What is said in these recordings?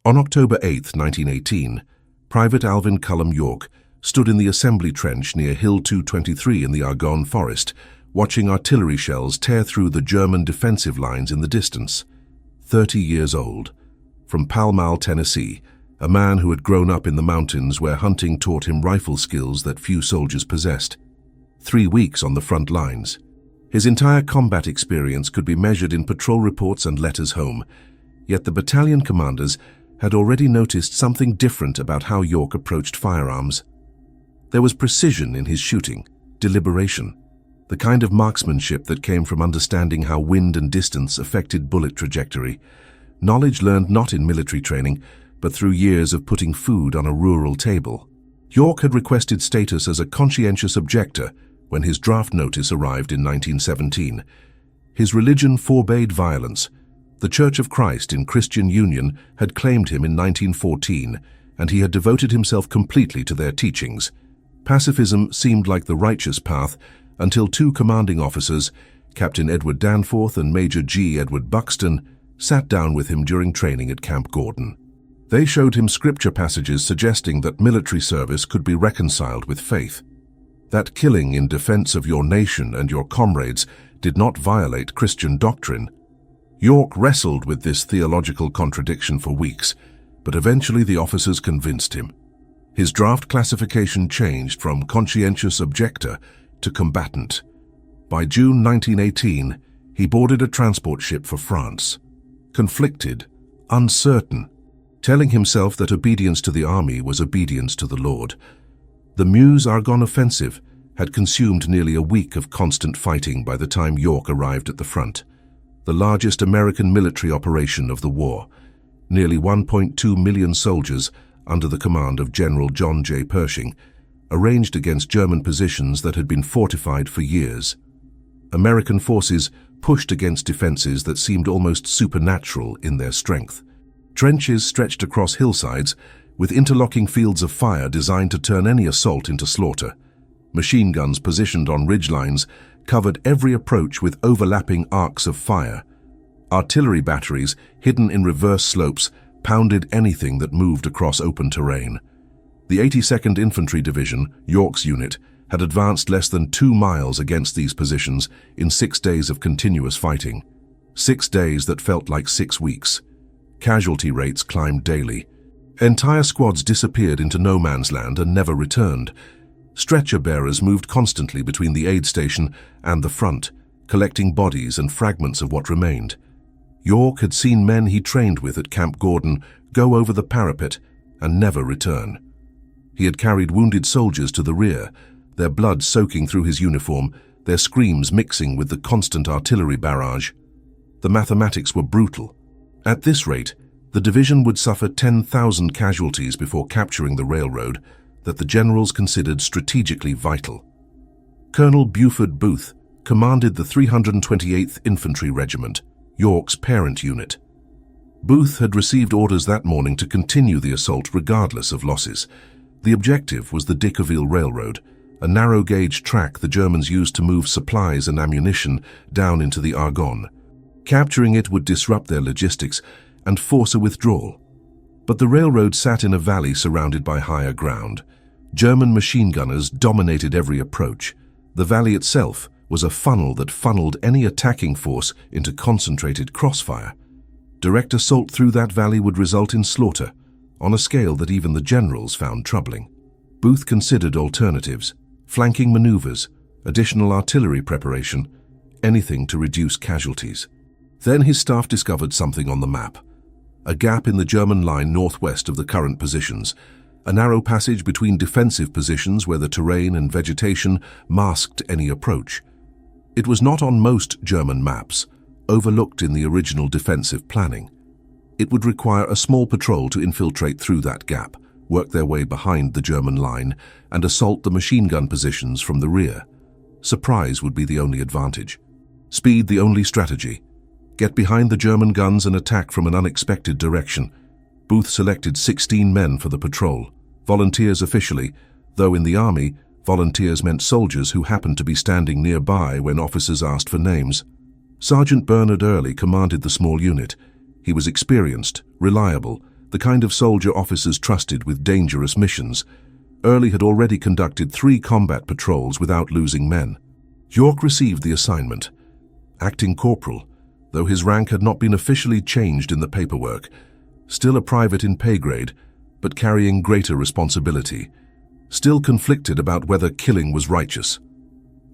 On October 8, 1918, Private Alvin Cullum York stood in the assembly trench near Hill 223 in the Argonne Forest, watching artillery shells tear through the German defensive lines in the distance. 30 years old. From Pall Mall, Tennessee, a man who had grown up in the mountains where hunting taught him rifle skills that few soldiers possessed. 3 weeks on the front lines. His entire combat experience could be measured in patrol reports and letters home, yet the battalion commanders had already noticed something different about how York approached firearms. There was precision in his shooting, deliberation, the kind of marksmanship that came from understanding how wind and distance affected bullet trajectory, knowledge learned not in military training, but through years of putting food on a rural table. York had requested status as a conscientious objector when his draft notice arrived in 1917. His religion forbade violence. The Church of Christ in Christian Union had claimed him in 1914, and he had devoted himself completely to their teachings. Pacifism seemed like the righteous path until two commanding officers, Captain Edward Danforth and Major G. Edward Buxton, sat down with him during training at Camp Gordon. They showed him scripture passages suggesting that military service could be reconciled with faith, that killing in defense of your nation and your comrades did not violate Christian doctrine. York wrestled with this theological contradiction for weeks, but eventually the officers convinced him. His draft classification changed from conscientious objector to combatant. By June 1918, he boarded a transport ship for France. Conflicted, uncertain, telling himself that obedience to the army was obedience to the Lord. The Meuse-Argonne offensive had consumed nearly a week of constant fighting by the time York arrived at the front. The largest American military operation of the war. Nearly 1.2 million soldiers under the command of General John J. Pershing, arranged against German positions that had been fortified for years. American forces pushed against defenses that seemed almost supernatural in their strength. Trenches stretched across hillsides, with interlocking fields of fire designed to turn any assault into slaughter. Machine guns positioned on ridgelines covered every approach with overlapping arcs of fire. Artillery batteries, hidden in reverse slopes, pounded anything that moved across open terrain. The 82nd Infantry Division, York's unit, had advanced less than 2 miles against these positions in 6 days of continuous fighting. 6 days that felt like 6 weeks. Casualty rates climbed daily. Entire squads disappeared into no man's land and never returned. Stretcher bearers moved constantly between the aid station and the front, collecting bodies and fragments of what remained. York had seen men he trained with at Camp Gordon go over the parapet and never return. He had carried wounded soldiers to the rear, their blood soaking through his uniform, their screams mixing with the constant artillery barrage. The mathematics were brutal. At this rate, the division would suffer 10,000 casualties before capturing the railroad that the generals considered strategically vital. Colonel Buford Booth commanded the 328th Infantry Regiment, York's parent unit. Booth had received orders that morning to continue the assault regardless of losses. The objective was the Dickerville Railroad, a narrow-gauge track the Germans used to move supplies and ammunition down into the Argonne. Capturing it would disrupt their logistics and force a withdrawal. But the railroad sat in a valley surrounded by higher ground. German machine gunners dominated every approach. The valley itself was a funnel that funneled any attacking force into concentrated crossfire. Direct assault through that valley would result in slaughter, on a scale that even the generals found troubling. Booth considered alternatives, flanking maneuvers, additional artillery preparation, anything to reduce casualties. Then his staff discovered something on the map. A gap in the German line northwest of the current positions, a narrow passage between defensive positions where the terrain and vegetation masked any approach. It was not on most German maps, overlooked in the original defensive planning. It would require a small patrol to infiltrate through that gap, work their way behind the German line, and assault the machine gun positions from the rear. Surprise would be the only advantage. Speed the only strategy. Get behind the German guns and attack from an unexpected direction. Booth selected 16 men for the patrol, volunteers officially, though in the army, volunteers meant soldiers who happened to be standing nearby when officers asked for names. Sergeant Bernard Early commanded the small unit. He was experienced, reliable, the kind of soldier officers trusted with dangerous missions. Early had already conducted 3 combat patrols without losing men. York received the assignment. Acting corporal, though his rank had not been officially changed in the paperwork, still a private in pay grade, but carrying greater responsibility, still conflicted about whether killing was righteous.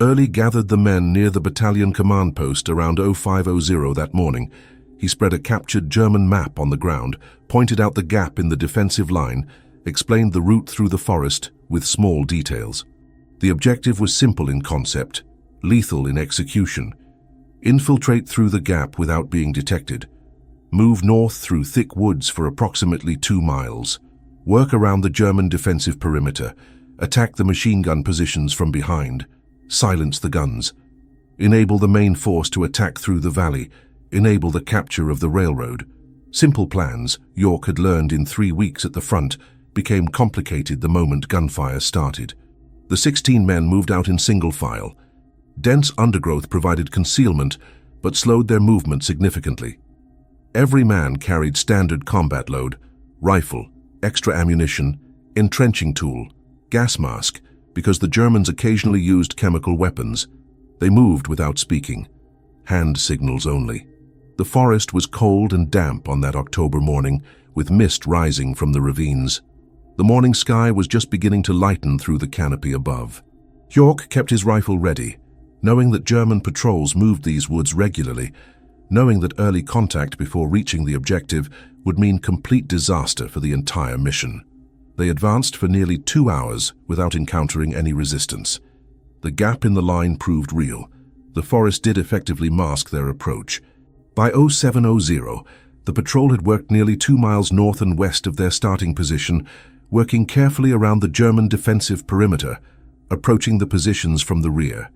Early gathered the men near the battalion command post around 0500 that morning. He spread a captured German map on the ground, pointed out the gap in the defensive line, explained the route through the forest with small details. The objective was simple in concept, lethal in execution. Infiltrate through the gap without being detected. Move north through thick woods for approximately 2 miles. Work around the German defensive perimeter. Attack the machine gun positions from behind. Silence the guns. Enable the main force to attack through the valley. Enable the capture of the railroad. Simple plans, York had learned in 3 weeks at the front, became complicated the moment gunfire started. The 16 men moved out in single file. Dense undergrowth provided concealment, but slowed their movement significantly. Every man carried standard combat load, rifle, extra ammunition, entrenching tool, gas mask, because the Germans occasionally used chemical weapons. They moved without speaking, hand signals only. The forest was cold and damp on that October morning, with mist rising from the ravines. The morning sky was just beginning to lighten through the canopy above. York kept his rifle ready, knowing that German patrols moved these woods regularly, knowing that early contact before reaching the objective would mean complete disaster for the entire mission. They advanced for nearly 2 hours without encountering any resistance. The gap in the line proved real. The forest did effectively mask their approach. By 0700, the patrol had worked nearly 2 miles north and west of their starting position, working carefully around the German defensive perimeter, approaching the positions from the rear.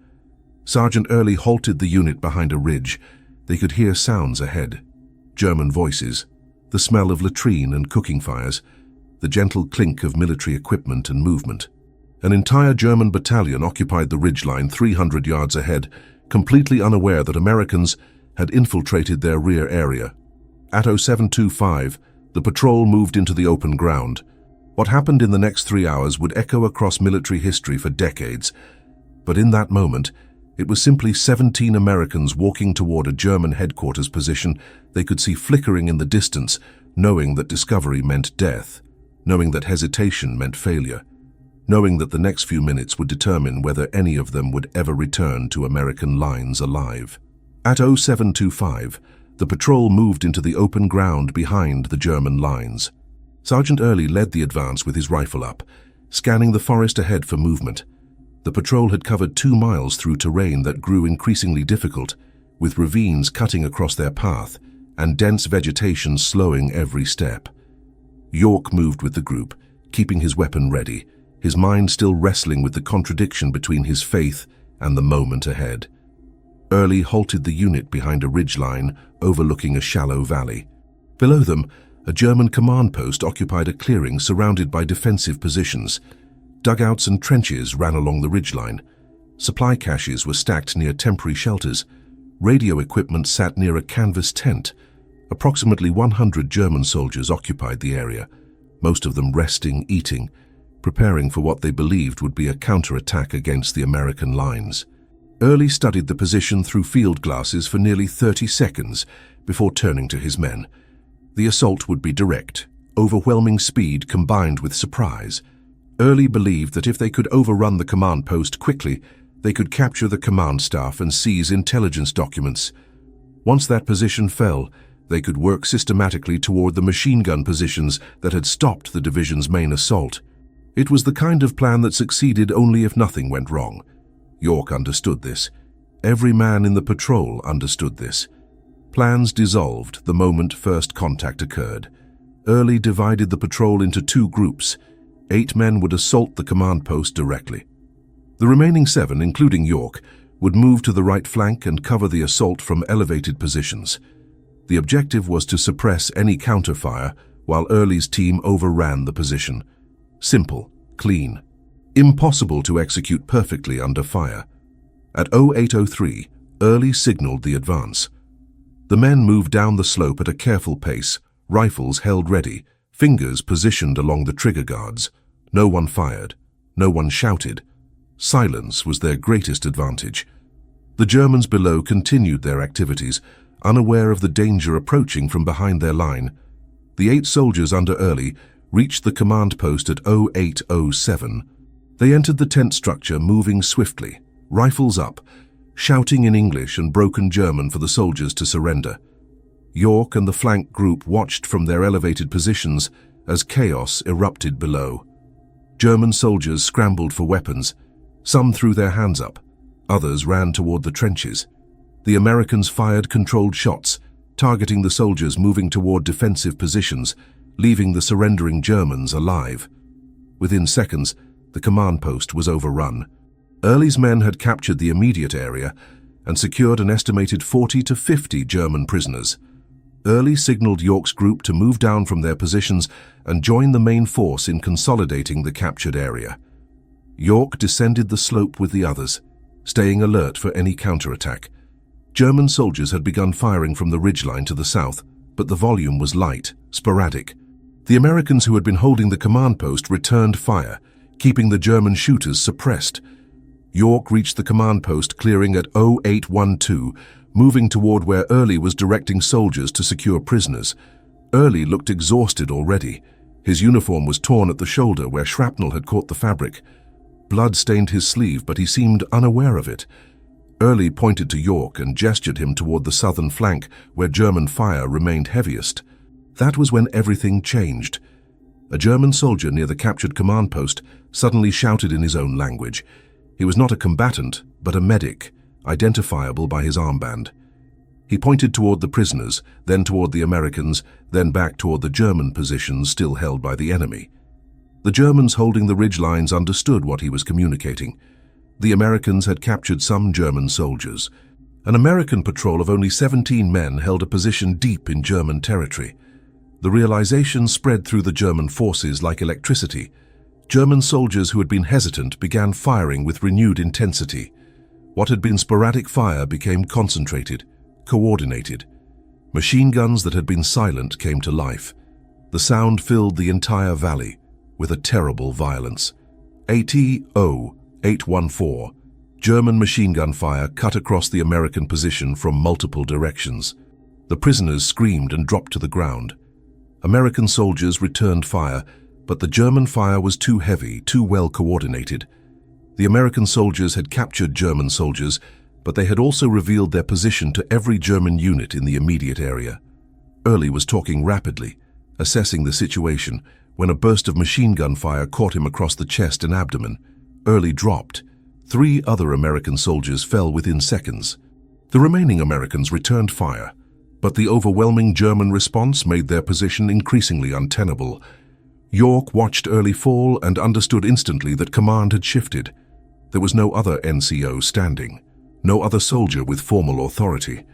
Sergeant Early halted the unit behind a ridge. They could hear sounds ahead. German voices, the smell of latrine and cooking fires, the gentle clink of military equipment and movement. An entire German battalion occupied the ridgeline 300 yards ahead, completely unaware that Americans had infiltrated their rear area. At 0725, the patrol moved into the open ground. What happened in the next 3 hours would echo across military history for decades, but in that moment, it was simply 17 Americans walking toward a German headquarters position they could see flickering in the distance, knowing that discovery meant death, knowing that hesitation meant failure, knowing that the next few minutes would determine whether any of them would ever return to American lines alive. At 0725, the patrol moved into the open ground behind the German lines. Sergeant Early led the advance with his rifle up, scanning the forest ahead for movement. The patrol had covered 2 miles through terrain that grew increasingly difficult, with ravines cutting across their path and dense vegetation slowing every step. York moved with the group, keeping his weapon ready, his mind still wrestling with the contradiction between his faith and the moment ahead. Early halted the unit behind a ridgeline overlooking a shallow valley. Below them, a German command post occupied a clearing surrounded by defensive positions. Dugouts and trenches ran along the ridgeline. Supply caches were stacked near temporary shelters. Radio equipment sat near a canvas tent. Approximately 100 German soldiers occupied the area, most of them resting, eating, preparing for what they believed would be a counterattack against the American lines. Early studied the position through field glasses for nearly 30 seconds before turning to his men. The assault would be direct, overwhelming speed combined with surprise. Early believed that if they could overrun the command post quickly, they could capture the command staff and seize intelligence documents. Once that position fell, they could work systematically toward the machine gun positions that had stopped the division's main assault. It was the kind of plan that succeeded only if nothing went wrong. York understood this. Every man in the patrol understood this. Plans dissolved the moment first contact occurred. Early divided the patrol into 2 groups. 8 men would assault the command post directly. The remaining 7, including York, would move to the right flank and cover the assault from elevated positions. The objective was to suppress any counterfire while Early's team overran the position. Simple, clean. Impossible to execute perfectly under fire. At 0803, Early signaled the advance. The men moved down the slope at a careful pace, rifles held ready, fingers positioned along the trigger guards. No one fired. No one shouted. Silence was their greatest advantage. The Germans below continued their activities, unaware of the danger approaching from behind their line. The 8 soldiers under Early reached the command post at 0807. They entered the tent structure moving swiftly, rifles up, shouting in English and broken German for the soldiers to surrender. York and the flank group watched from their elevated positions as chaos erupted below. German soldiers scrambled for weapons. Some threw their hands up. Others ran toward the trenches. The Americans fired controlled shots, targeting the soldiers moving toward defensive positions, leaving the surrendering Germans alive. Within seconds, the command post was overrun. Early's men had captured the immediate area and secured an estimated 40 to 50 German prisoners. Early signaled York's group to move down from their positions and join the main force in consolidating the captured area. York descended the slope with the others, staying alert for any counterattack. German soldiers had begun firing from the ridgeline to the south, but the volume was light, sporadic. The Americans who had been holding the command post returned fire, keeping the German shooters suppressed. York reached the command post clearing at 0812, moving toward where Early was directing soldiers to secure prisoners. Early looked exhausted already. His uniform was torn at the shoulder where shrapnel had caught the fabric. Blood stained his sleeve, but he seemed unaware of it. Early pointed to York and gestured him toward the southern flank where German fire remained heaviest. That was when everything changed. A German soldier near the captured command post suddenly shouted in his own language. He was not a combatant, but a medic, identifiable by his armband. He pointed toward the prisoners, then toward the Americans, then back toward the German positions still held by the enemy. The Germans holding the ridge lines understood what he was communicating. The Americans had captured some German soldiers. An American patrol of only 17 men held a position deep in German territory. The realization spread through the German forces like electricity. German soldiers who had been hesitant began firing with renewed intensity. What had been sporadic fire became concentrated, coordinated. Machine guns that had been silent came to life. The sound filled the entire valley with a terrible violence. AT-0 814, German machine gun fire cut across the American position from multiple directions. The prisoners screamed and dropped to the ground. American soldiers returned fire, but the German fire was too heavy, too well coordinated. The American soldiers had captured German soldiers, but they had also revealed their position to every German unit in the immediate area. Early was talking rapidly, assessing the situation, when a burst of machine gun fire caught him across the chest and abdomen. Early dropped. 3 other American soldiers fell within seconds. The remaining Americans returned fire, but the overwhelming German response made their position increasingly untenable. York watched Early fall and understood instantly that command had shifted. There was no other NCO standing, no other soldier with formal authority.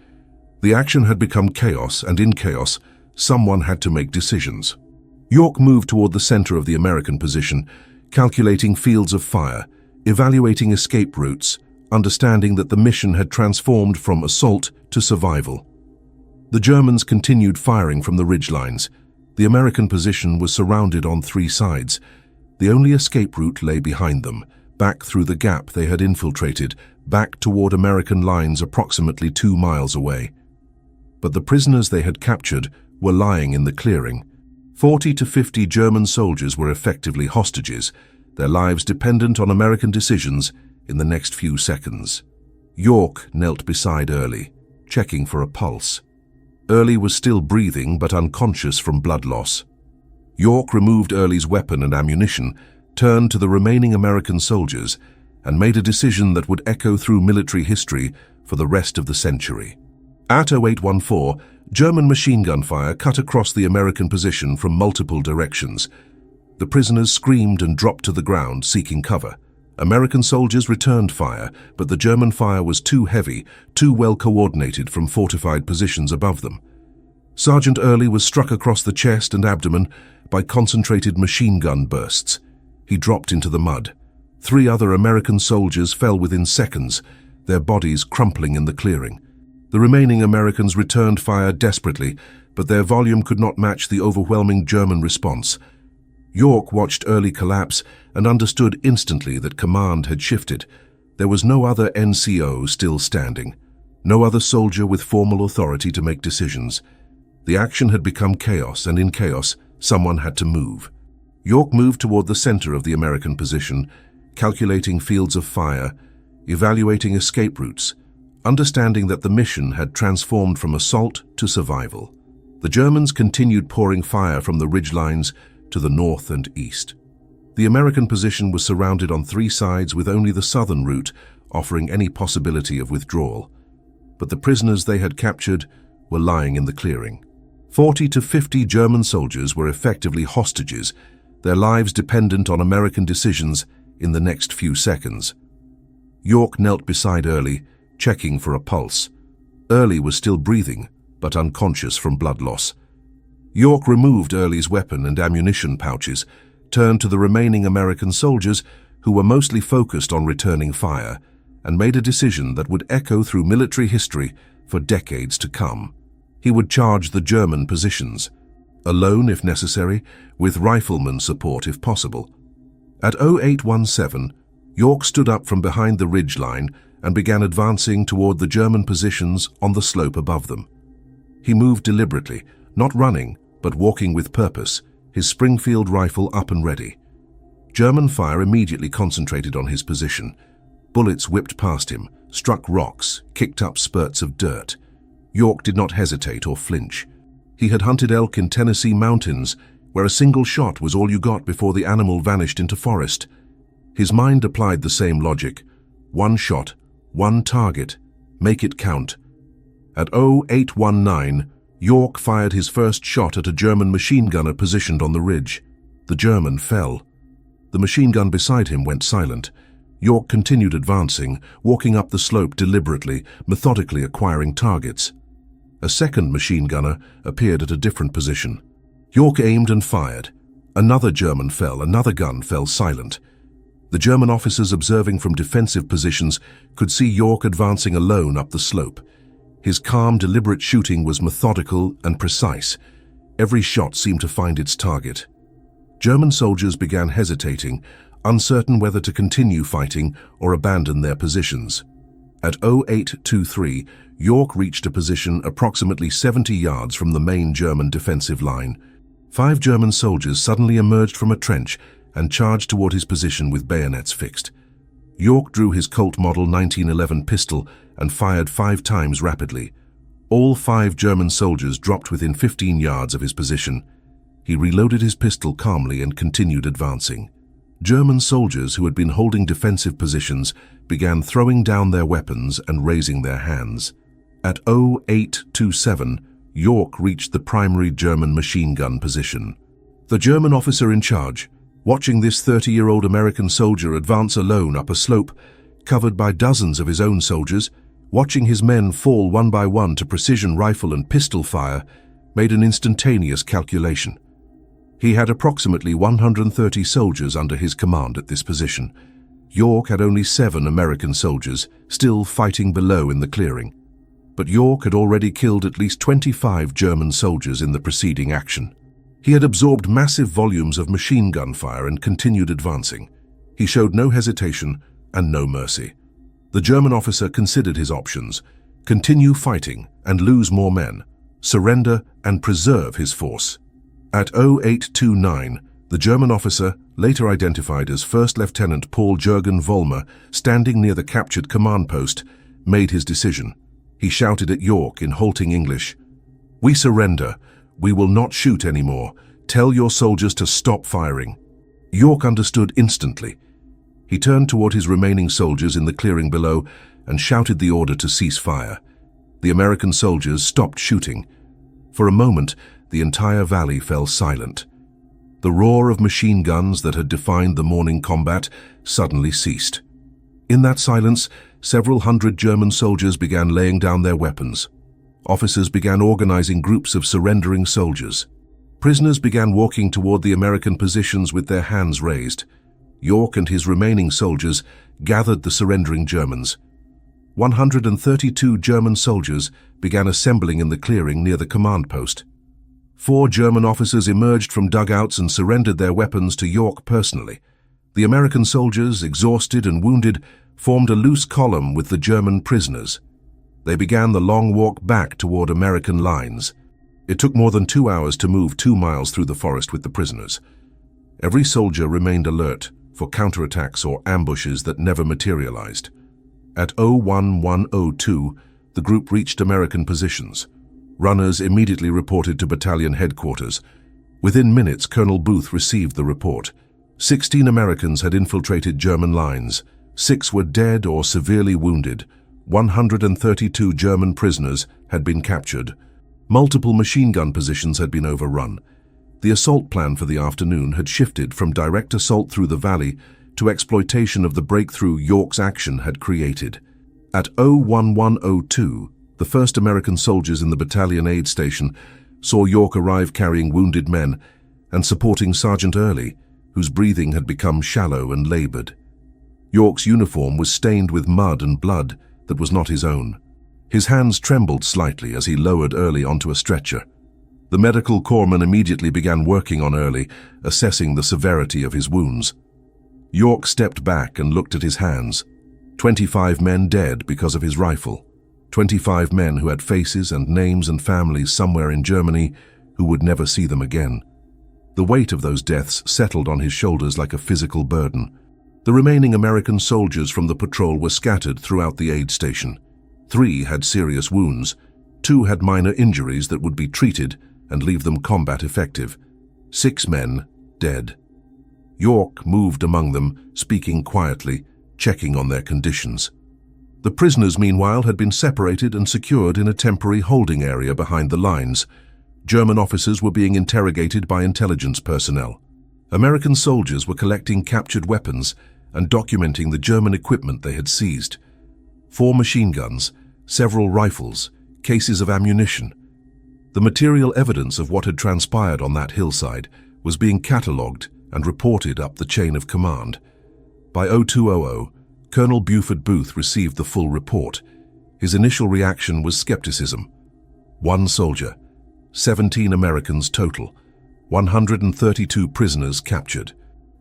The action had become chaos, and in chaos, someone had to make decisions. York moved toward the center of the American position, calculating fields of fire, evaluating escape routes, understanding that the mission had transformed from assault to survival. The Germans continued firing from the ridgelines. The American position was surrounded on 3 sides. The only escape route lay behind them, back through the gap they had infiltrated, back toward American lines approximately 2 miles away. But the prisoners they had captured were lying in the clearing. 40 to 50 German soldiers were effectively hostages, their lives dependent on American decisions in the next few seconds. York knelt beside Early, checking for a pulse. Early was still breathing but unconscious from blood loss. York removed Early's weapon and ammunition, turned to the remaining American soldiers, and made a decision that would echo through military history for the rest of the century. At 0814, German machine gun fire cut across the American position from multiple directions. The prisoners screamed and dropped to the ground, seeking cover. American soldiers returned fire, but the German fire was too heavy, too well coordinated from fortified positions above them. Sergeant Early was struck across the chest and abdomen by concentrated machine gun bursts. He dropped into the mud. 3 other American soldiers fell within seconds, their bodies crumpling in the clearing. The remaining Americans returned fire desperately, but their volume could not match the overwhelming German response. York watched Early collapse and understood instantly that command had shifted. There was no other NCO still standing, no other soldier with formal authority to make decisions. The action had become chaos, and in chaos, someone had to move. York moved toward the center of the American position, calculating fields of fire, evaluating escape routes, understanding that the mission had transformed from assault to survival. The Germans continued pouring fire from the ridgelines to the north and east. The American position was surrounded on three sides, with only the southern route offering any possibility of withdrawal. But the prisoners they had captured were lying in the clearing. 40 to 50 German soldiers were effectively hostages, their lives dependent on American decisions in the next few seconds. York knelt beside Early, checking for a pulse. Early was still breathing, but unconscious from blood loss. York removed Early's weapon and ammunition pouches, turned to the remaining American soldiers, who were mostly focused on returning fire, and made a decision that would echo through military history for decades to come. He would charge the German positions, alone if necessary, with rifleman support if possible. At 0817, York stood up from behind the ridge line and began advancing toward the German positions on the slope above them. He moved deliberately, not running, but walking with purpose, his Springfield rifle up and ready. German fire immediately concentrated on his position. Bullets whipped past him, struck rocks, kicked up spurts of dirt. York did not hesitate or flinch. He had hunted elk in Tennessee mountains, where a single shot was all you got before the animal vanished into forest. His mind applied the same logic. One shot, one target, make it count. At 0819, York fired his first shot at a German machine gunner positioned on the ridge. The German fell. The machine gun beside him went silent. York continued advancing, walking up the slope deliberately, methodically acquiring targets. A second machine gunner appeared at a different position. York aimed and fired. Another German fell, another gun fell silent. The German officers observing from defensive positions could see York advancing alone up the slope. His calm, deliberate shooting was methodical and precise. Every shot seemed to find its target. German soldiers began hesitating, uncertain whether to continue fighting or abandon their positions. At 0823, York reached a position approximately 70 yards from the main German defensive line. 5 German soldiers suddenly emerged from a trench and charged toward his position with bayonets fixed. York drew his Colt Model 1911 pistol and fired 5 times rapidly. All 5 German soldiers dropped within 15 yards of his position. He reloaded his pistol calmly and continued advancing. German soldiers who had been holding defensive positions began throwing down their weapons and raising their hands. At 0827, York reached the primary German machine gun position. The German officer in charge, watching this 30-year-old American soldier advance alone up a slope, covered by dozens of his own soldiers, watching his men fall one by one to precision rifle and pistol fire, made an instantaneous calculation. He had approximately 130 soldiers under his command at this position. York had only 7 American soldiers, still fighting below in the clearing. But York had already killed at least 25 German soldiers in the preceding action. He had absorbed massive volumes of machine gun fire and continued advancing. He showed no hesitation and no mercy. The German officer considered his options: continue fighting and lose more men, surrender and preserve his force. At 0829, the German officer, later identified as First Lieutenant Paul Jürgen Vollmer, standing near the captured command post, made his decision. He shouted at York in halting English, "We surrender. We will not shoot anymore. Tell your soldiers to stop firing." York understood instantly. He turned toward his remaining soldiers in the clearing below and shouted the order to cease fire. The American soldiers stopped shooting. For a moment, the entire valley fell silent. The roar of machine guns that had defined the morning combat suddenly ceased. In that silence, several hundred German soldiers began laying down their weapons. Officers began organizing groups of surrendering soldiers. Prisoners began walking toward the American positions with their hands raised. York and his remaining soldiers gathered the surrendering Germans. 132 German soldiers began assembling in the clearing near the command post. 4 German officers emerged from dugouts and surrendered their weapons to York personally. The American soldiers, exhausted and wounded, formed a loose column with the German prisoners. They began the long walk back toward American lines. It took more than 2 hours to move 2 miles through the forest with the prisoners. Every soldier remained alert for counterattacks or ambushes that never materialized. At 01102, the group reached American positions. Runners immediately reported to battalion headquarters. Within minutes, Colonel Booth received the report. 16 Americans had infiltrated German lines. 6 were dead or severely wounded. 132 German prisoners had been captured. Multiple machine gun positions had been overrun. The assault plan for the afternoon had shifted from direct assault through the valley to exploitation of the breakthrough York's action had created. At 01102, the first American soldiers in the battalion aid station saw York arrive carrying wounded men and supporting Sergeant Early, whose breathing had become shallow and labored. York's uniform was stained with mud and blood that was not his own. His hands trembled slightly as he lowered Early onto a stretcher. The medical corpsman immediately began working on Early, assessing the severity of his wounds. York stepped back and looked at his hands. 25 men dead because of his rifle. 25 men who had faces and names and families somewhere in Germany who would never see them again. The weight of those deaths settled on his shoulders like a physical burden. The remaining American soldiers from the patrol were scattered throughout the aid station. 3 had serious wounds. 2 had minor injuries that would be treated and leave them combat effective. 6 men dead. York moved among them, speaking quietly, checking on their conditions. The prisoners, meanwhile, had been separated and secured in a temporary holding area behind the lines. German officers were being interrogated by intelligence personnel. American soldiers were collecting captured weapons and documenting the German equipment they had seized. 4 machine guns, several rifles, cases of ammunition. The material evidence of what had transpired on that hillside was being catalogued and reported up the chain of command. By 0200, Colonel Buford Booth received the full report. His initial reaction was skepticism. 1 soldier, 17 Americans total, 132 prisoners captured,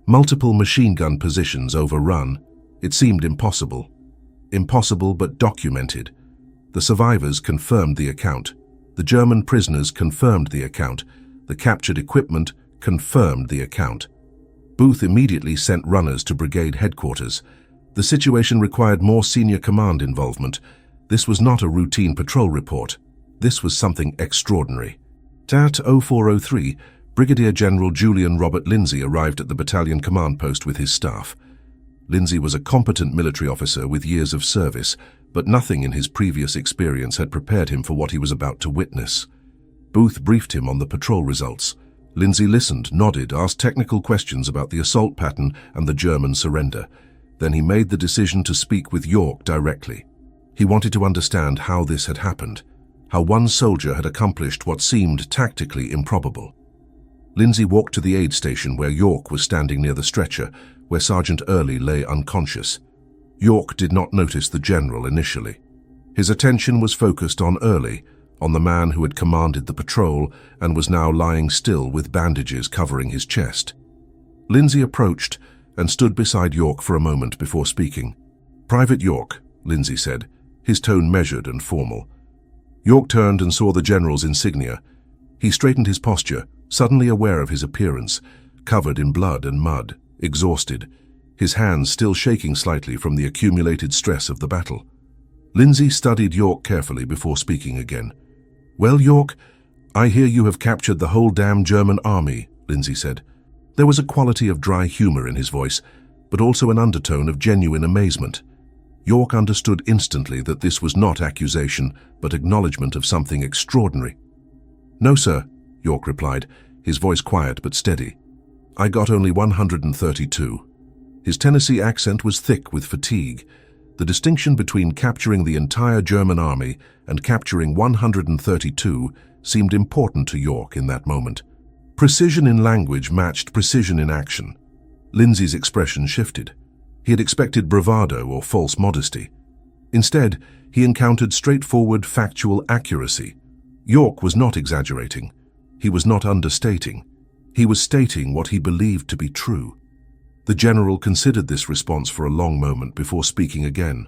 multiple machine gun positions overrun. It seemed impossible. Impossible but documented. The survivors confirmed the account. The German prisoners confirmed the account. The captured equipment confirmed the account. Booth immediately sent runners to brigade headquarters. The situation required more senior command involvement. This was not a routine patrol report. This was something extraordinary. At 0403, Brigadier General Julian Robert Lindsay arrived at the battalion command post with his staff. Lindsay was a competent military officer with years of service, but nothing in his previous experience had prepared him for what he was about to witness. Booth briefed him on the patrol results. Lindsay listened, nodded, asked technical questions about the assault pattern and the German surrender. Then he made the decision to speak with York directly. He wanted to understand how this had happened, how 1 soldier had accomplished what seemed tactically improbable. Lindsay walked to the aid station where York was standing near the stretcher, where Sergeant Early lay unconscious. York did not notice the general initially. His attention was focused on Early, on the man who had commanded the patrol and was now lying still with bandages covering his chest. Lindsay approached and stood beside York for a moment before speaking. "Private York," Lindsay said, his tone measured and formal. York turned and saw the general's insignia. He straightened his posture, suddenly aware of his appearance, covered in blood and mud, exhausted, his hands still shaking slightly from the accumulated stress of the battle. Lindsay studied York carefully before speaking again. "Well, York, I hear you have captured the whole damn German army," Lindsay said. There was a quality of dry humor in his voice, but also an undertone of genuine amazement. York understood instantly that this was not accusation, but acknowledgement of something extraordinary. "No, sir," York replied, his voice quiet but steady. "I got only 132. His Tennessee accent was thick with fatigue. The distinction between capturing the entire German army and capturing 132 seemed important to York in that moment. Precision in language matched precision in action. Lindsay's expression shifted. He had expected bravado or false modesty. Instead, he encountered straightforward, factual accuracy. York was not exaggerating. He was not understating. He was stating what he believed to be true. The general considered this response for a long moment before speaking again.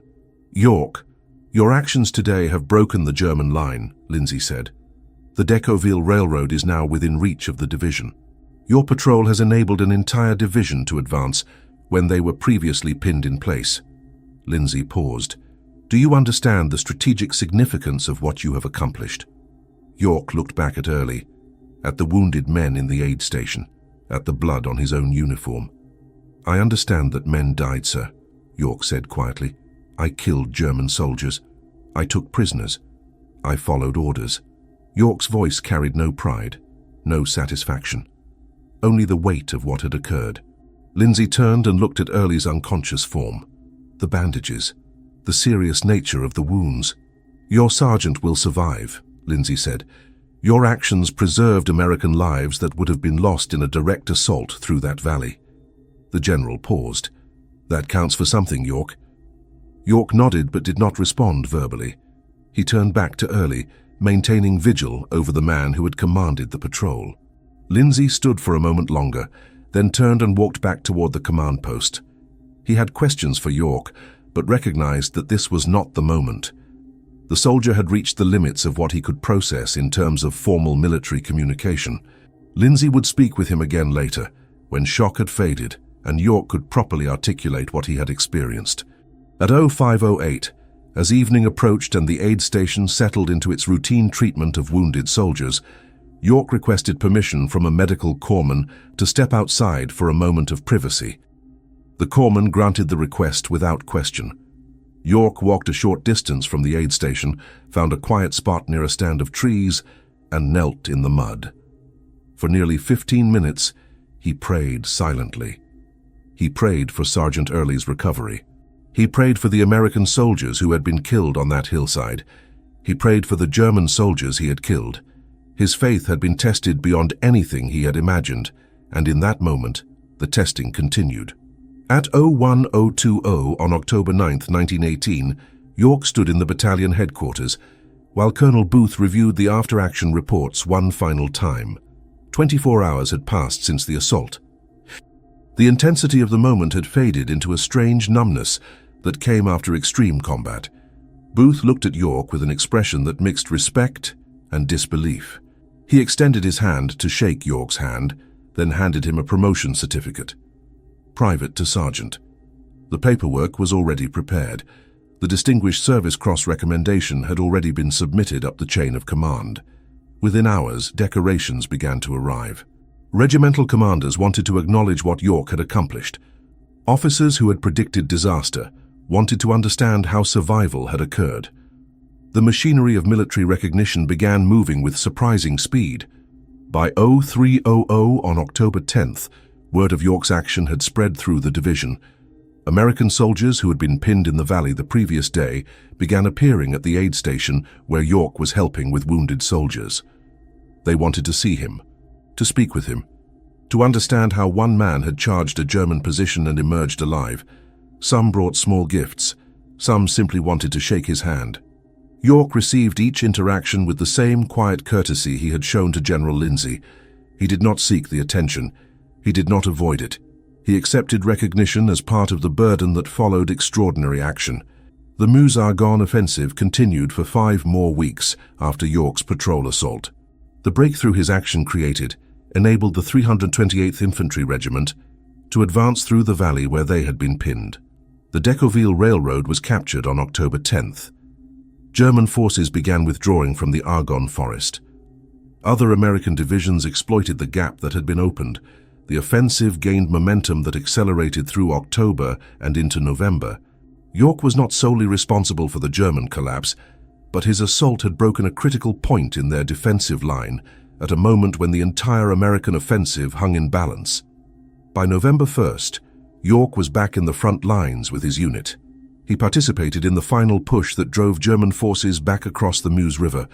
"York, your actions today have broken the German line," Lindsay said. "The Decauville Railroad is now within reach of the division. Your patrol has enabled an entire division to advance when they were previously pinned in place." Lindsay paused. "Do you understand the strategic significance of what you have accomplished?" York looked back at Early, at the wounded men in the aid station, at the blood on his own uniform. "I understand that men died, sir," York said quietly. "I killed German soldiers. I took prisoners. I followed orders." York's voice carried no pride, no satisfaction, only the weight of what had occurred. Lindsay turned and looked at Early's unconscious form, the bandages, the serious nature of the wounds. "Your sergeant will survive," Lindsay said. "Your actions preserved American lives that would have been lost in a direct assault through that valley." The general paused. "That counts for something, York." York nodded but did not respond verbally. He turned back to Early, maintaining vigil over the man who had commanded the patrol. Lindsay stood for a moment longer, then turned and walked back toward the command post. He had questions for York, but recognized that this was not the moment. The soldier had reached the limits of what he could process in terms of formal military communication. Lindsay would speak with him again later, when shock had faded and York could properly articulate what he had experienced. At 05:08, as evening approached and the aid station settled into its routine treatment of wounded soldiers, York requested permission from a medical corpsman to step outside for a moment of privacy. The corpsman granted the request without question. York walked a short distance from the aid station, found a quiet spot near a stand of trees, and knelt in the mud. For nearly 15 minutes, he prayed silently. He prayed for Sergeant Early's recovery. He prayed for the American soldiers who had been killed on that hillside. He prayed for the German soldiers he had killed. His faith had been tested beyond anything he had imagined, and in that moment, the testing continued. At 01020 on October 9, 1918, York stood in the battalion headquarters, while Colonel Booth reviewed the after-action reports one final time. 24 hours had passed since the assault. The intensity of the moment had faded into a strange numbness that came after extreme combat. Booth looked at York with an expression that mixed respect and disbelief. He extended his hand to shake York's hand, then handed him a promotion certificate. Private to Sergeant. The paperwork was already prepared. The Distinguished Service Cross recommendation had already been submitted up the chain of command. Within hours, decorations began to arrive. Regimental commanders wanted to acknowledge what York had accomplished. Officers who had predicted disaster wanted to understand how survival had occurred. The machinery of military recognition began moving with surprising speed. By 03:00 on October 10th, word of York's action had spread through the division. American soldiers who had been pinned in the valley the previous day began appearing at the aid station where York was helping with wounded soldiers. They wanted to see him, to speak with him, to understand how one man had charged a German position and emerged alive. Some brought small gifts, some simply wanted to shake his hand. York received each interaction with the same quiet courtesy he had shown to General Lindsay. He did not seek the attention. He did not avoid it. He accepted recognition as part of the burden that followed extraordinary action. The Meuse-Argonne offensive continued for 5 more weeks after York's patrol assault. The breakthrough his action created enabled the 328th Infantry Regiment to advance through the valley where they had been pinned. The Decauville Railroad was captured on October 10th. German forces began withdrawing from the Argonne forest. Other American divisions exploited the gap that had been opened. The offensive gained momentum that accelerated through October and into November. York was not solely responsible for the German collapse, but his assault had broken a critical point in their defensive line at a moment when the entire American offensive hung in balance. By November 1st, York was back in the front lines with his unit. He participated in the final push that drove German forces back across the Meuse River.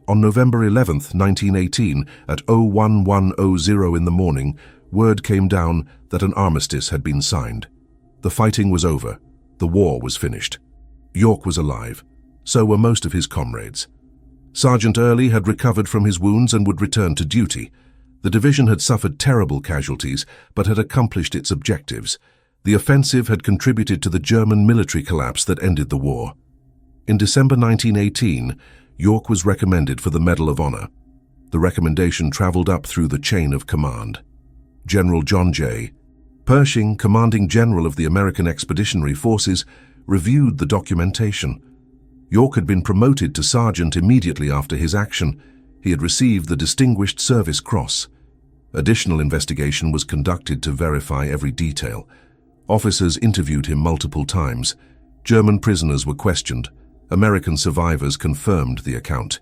On November 11, 1918, at 01100 in the morning, word came down that an armistice had been signed. The fighting was over. The war was finished. York was alive. So were most of his comrades. Sergeant Early had recovered from his wounds and would return to duty. The division had suffered terrible casualties, but had accomplished its objectives. The offensive had contributed to the German military collapse that ended the war. In December 1918, York was recommended for the Medal of Honor. The recommendation traveled up through the chain of command. General John J. Pershing, commanding general of the American Expeditionary Forces, reviewed the documentation. York had been promoted to sergeant immediately after his action. He had received the Distinguished Service Cross. Additional investigation was conducted to verify every detail. Officers interviewed him multiple times. German prisoners were questioned. American survivors confirmed the account.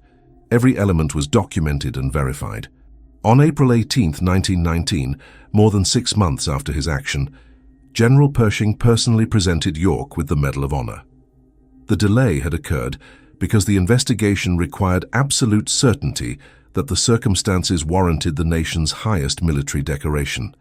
Every element was documented and verified. On April 18, 1919, more than 6 months after his action, General Pershing personally presented York with the Medal of Honor. The delay had occurred because the investigation required absolute certainty that the circumstances warranted the nation's highest military decoration.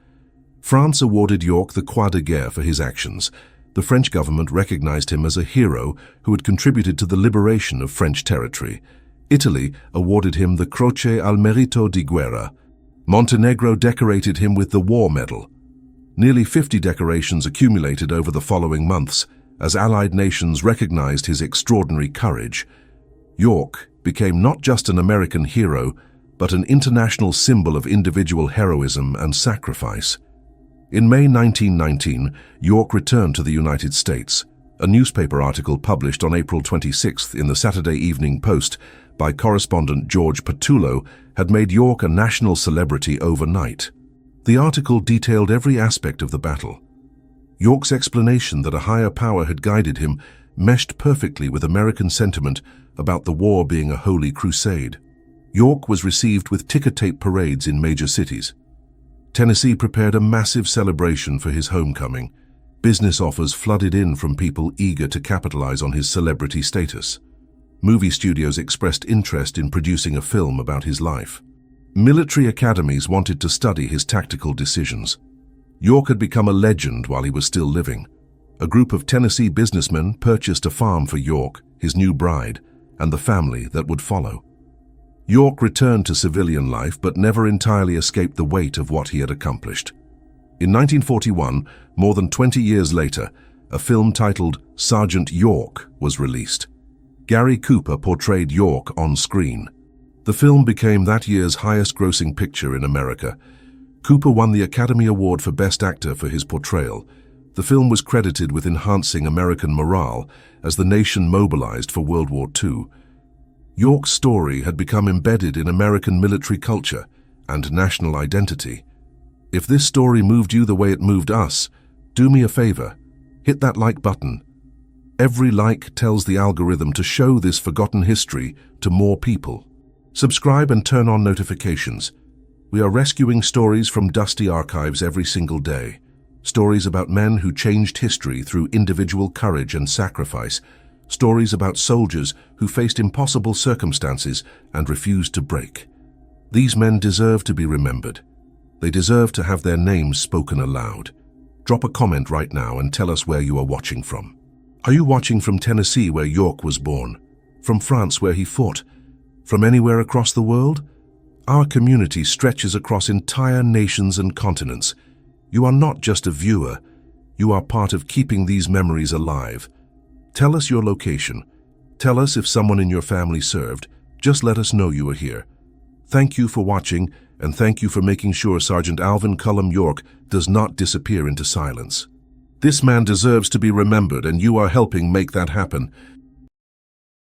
France awarded York the Croix de Guerre for his actions. The French government recognized him as a hero who had contributed to the liberation of French territory. Italy awarded him the Croce al Merito di Guerra. Montenegro decorated him with the War Medal. Nearly 50 decorations accumulated over the following months as Allied nations recognized his extraordinary courage. York became not just an American hero, but an international symbol of individual heroism and sacrifice. In May 1919, York returned to the United States. A newspaper article published on April 26 in the Saturday Evening Post by correspondent George Patullo had made York a national celebrity overnight. The article detailed every aspect of the battle. York's explanation that a higher power had guided him meshed perfectly with American sentiment about the war being a holy crusade. York was received with ticker-tape parades in major cities. Tennessee prepared a massive celebration for his homecoming. Business offers flooded in from people eager to capitalize on his celebrity status. Movie studios expressed interest in producing a film about his life. Military academies wanted to study his tactical decisions. York had become a legend while he was still living. A group of Tennessee businessmen purchased a farm for York, his new bride, and the family that would follow. York returned to civilian life but never entirely escaped the weight of what he had accomplished. In 1941, more than 20 years later, a film titled Sergeant York was released. Gary Cooper portrayed York on screen. The film became that year's highest-grossing picture in America. Cooper won the Academy Award for Best Actor for his portrayal. The film was credited with enhancing American morale as the nation mobilized for World War II. York's story had become embedded in American military culture and national identity. If this story moved you the way it moved us, do me a favor, hit that like button. Every like tells the algorithm to show this forgotten history to more people. Subscribe and turn on notifications. We are rescuing stories from dusty archives every single day. Stories about men who changed history through individual courage and sacrifice. Stories about soldiers who faced impossible circumstances and refused to break. These men deserve to be remembered. They deserve to have their names spoken aloud. Drop a comment right now and tell us where you are watching from. Are you watching from Tennessee, where York was born? From France, where he fought? From anywhere across the world? Our community stretches across entire nations and continents. You are not just a viewer. You are part of keeping these memories alive. Tell us your location. Tell us if someone in your family served. Just let us know you are here. Thank you for watching, and thank you for making sure Sergeant Alvin Cullum York does not disappear into silence. This man deserves to be remembered, and you are helping make that happen.